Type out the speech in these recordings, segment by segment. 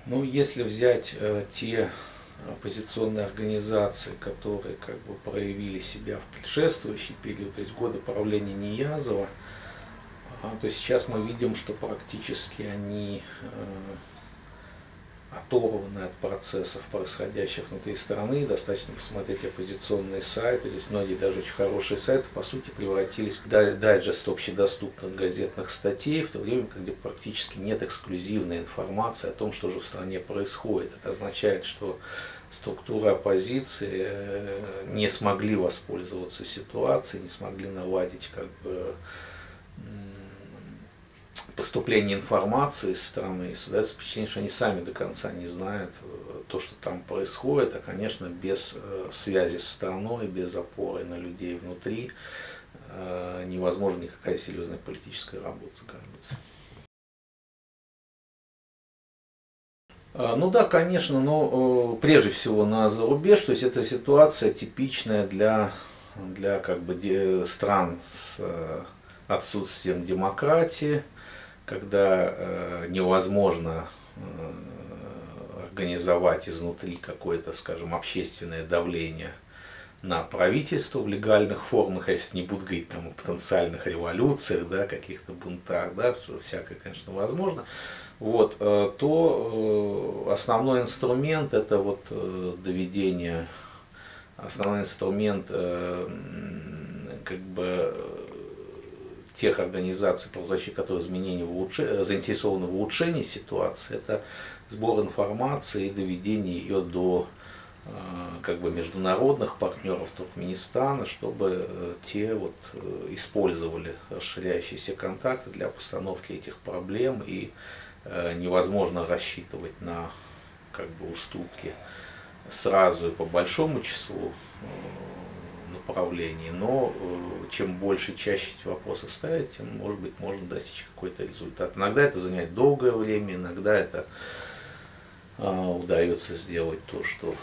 Ну, если взять те оппозиционные организации, которые как бы проявили себя в предшествующий период, то есть годы правления Ниязова, то сейчас мы видим, что практически они оторваны от процессов, происходящих внутри страны. Достаточно посмотреть оппозиционные сайты, то есть многие даже очень хорошие сайты, по сути, превратились в дайджест общедоступных газетных статей, в то время, где практически нет эксклюзивной информации о том, что же в стране происходит. Это означает, что структуры оппозиции не смогли воспользоваться ситуацией, не смогли наладить как бы поступление информации из страны, и создается впечатление, что они сами до конца не знают то, что там происходит, а, конечно, без связи с страной, без опоры на людей внутри невозможна никакая серьезная политическая работа за границей. Ну да, конечно, но прежде всего на зарубеж, то есть это ситуация типичная для как бы стран с отсутствием демократии, когда невозможно организовать изнутри какое-то, скажем, общественное давление на правительство в легальных формах, если не будут говорить там о потенциальных революциях, да, каких-то бунтах, да, что всякое, конечно, возможно, вот, то основной инструмент это вот доведение, основной инструмент как бы тех организаций правозащиты, которые заинтересованы в улучшении ситуации, это сбор информации и доведение ее до как бы международных партнеров Туркменистана, чтобы те вот использовали расширяющиеся контакты для постановки этих проблем, и невозможно рассчитывать на как бы уступки сразу и по большому числу направлений, но чем больше, чаще эти вопросы ставить, тем, может быть, можно достичь какой-то результат. Иногда это занимает долгое время, иногда это удается сделать то, что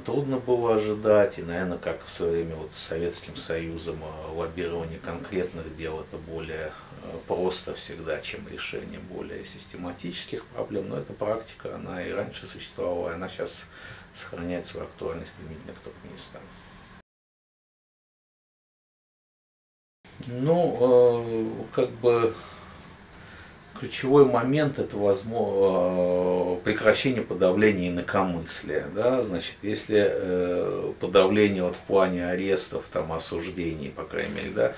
трудно было ожидать, и, наверное, как в свое время вот с Советским Союзом лоббирование конкретных дел это более просто всегда, чем решение более систематических проблем, но эта практика, она и раньше существовала, и она сейчас сохраняет свою актуальность применительно к Туркменистану. Ну, как бы ключевой момент это прекращение подавления инакомыслия. Да? Значит, если подавление вот в плане арестов, там, осуждений, по крайней мере, да,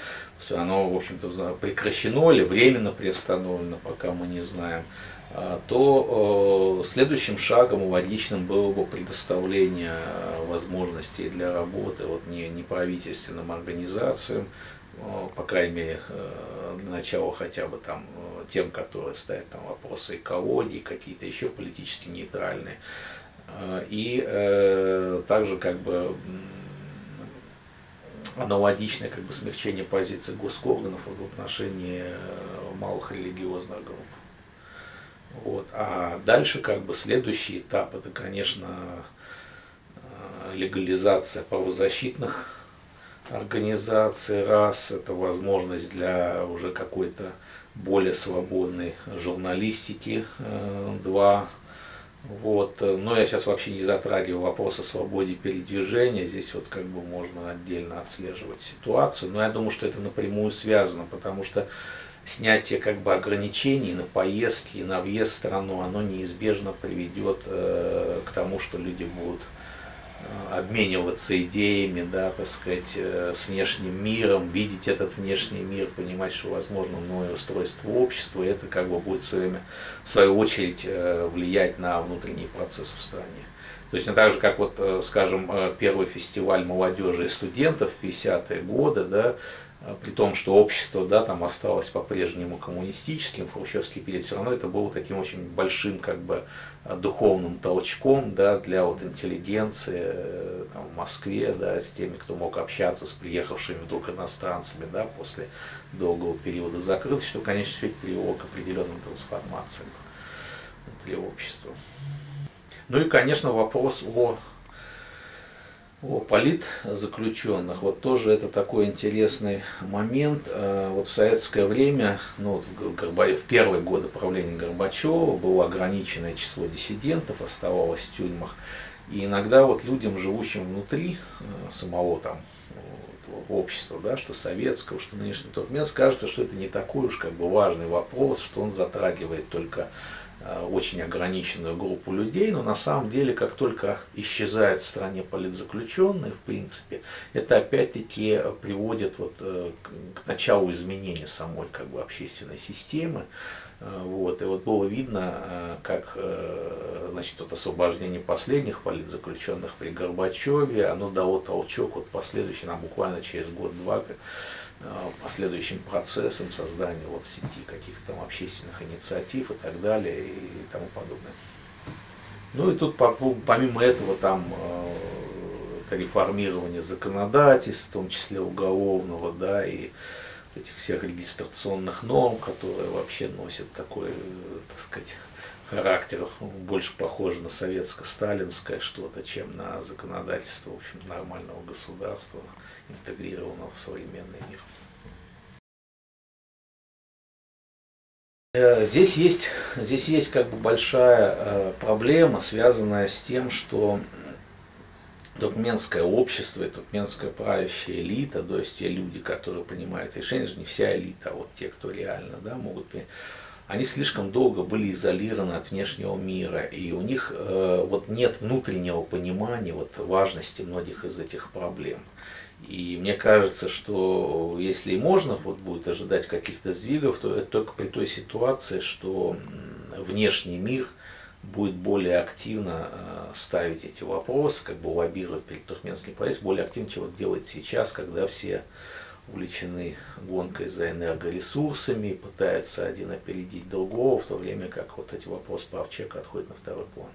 оно, в общем-то, прекращено или временно приостановлено, пока мы не знаем, то следующим шагом логичным было бы предоставление возможностей для работы вот, неправительственным организациям, по крайней мере, для начала хотя бы там тем, которые ставят там вопросы экологии, какие-то еще политически нейтральные. И также как бы аналогичное как бы смягчение позиции гоsorганов в отношении малых религиозных групп. Вот. А дальше как бы следующий этап это, конечно, легализация правозащитных организаций, раз, это возможность для уже какой-то более свободной журналистики, два. Вот. Но я сейчас вообще не затрагиваю вопрос о свободе передвижения, здесь вот как бы можно отдельно отслеживать ситуацию, но я думаю, что это напрямую связано, потому что снятие как бы ограничений на поездки и на въезд в страну, оно неизбежно приведет к тому, что люди будут обмениваться идеями, да, так сказать, с внешним миром, видеть этот внешний мир, понимать, что возможно новое устройство общества, и это как бы будет в свою очередь влиять на внутренние процессы в стране. То есть так же, как вот, скажем, первый фестиваль молодежи и студентов в 50-е годы, да, при том, что общество, да, там осталось по-прежнему коммунистическим, в хрущевский период, все равно это было таким очень большим как бы духовным толчком, да, для вот интеллигенции там, в Москве, да, с теми, кто мог общаться с приехавшими вдруг иностранцами, да, после долгого периода закрытости, что, конечно, все это привело к определенным трансформациям внутри общества. Ну и, конечно, вопрос о О политзаключенных, вот тоже это такой интересный момент. Вот в советское время, ну вот в первые годы правления Горбачева было ограниченное число диссидентов, оставалось в тюрьмах. И иногда вот людям, живущим внутри самого там общества, да, что советского, что нынешнего туркменского, кажется, что это не такой уж как бы важный вопрос, что он затрагивает только очень ограниченную группу людей, но на самом деле, как только исчезают в стране политзаключенные, в принципе, это опять-таки приводит вот к началу изменения самой как бы общественной системы. Вот. И вот было видно, как значит, вот освобождение последних политзаключенных при Горбачеве, оно дало толчок вот последующий, буквально через год-два, последующим процессам создания вот сети каких-то там общественных инициатив и так далее и тому подобное. Ну и тут помимо этого там это реформирование законодательства, в том числе уголовного, да, и этих всех регистрационных норм, которые вообще носят такой, так сказать, характер больше похож на советско-сталинское что-то, чем на законодательство, в общем, нормального государства, интегрированного в современный мир. Здесь есть как бы большая проблема, связанная с тем, что туркменское общество и туркменская правящая элита, то есть те люди, которые принимают решения, не вся элита, а вот те, кто реально, да, могут принять, они слишком долго были изолированы от внешнего мира, и у них вот нет внутреннего понимания вот важности многих из этих проблем. И мне кажется, что если и можно вот будет ожидать каких-то сдвигов, то это только при той ситуации, что внешний мир будет более активно ставить эти вопросы, как бы лоббировать перед туркменским правительством, более активно, чем это делает сейчас, когда все увлечены гонкой за энергоресурсами, пытаются один опередить другого, в то время как вот эти вопросы прав человека отходят на второй план.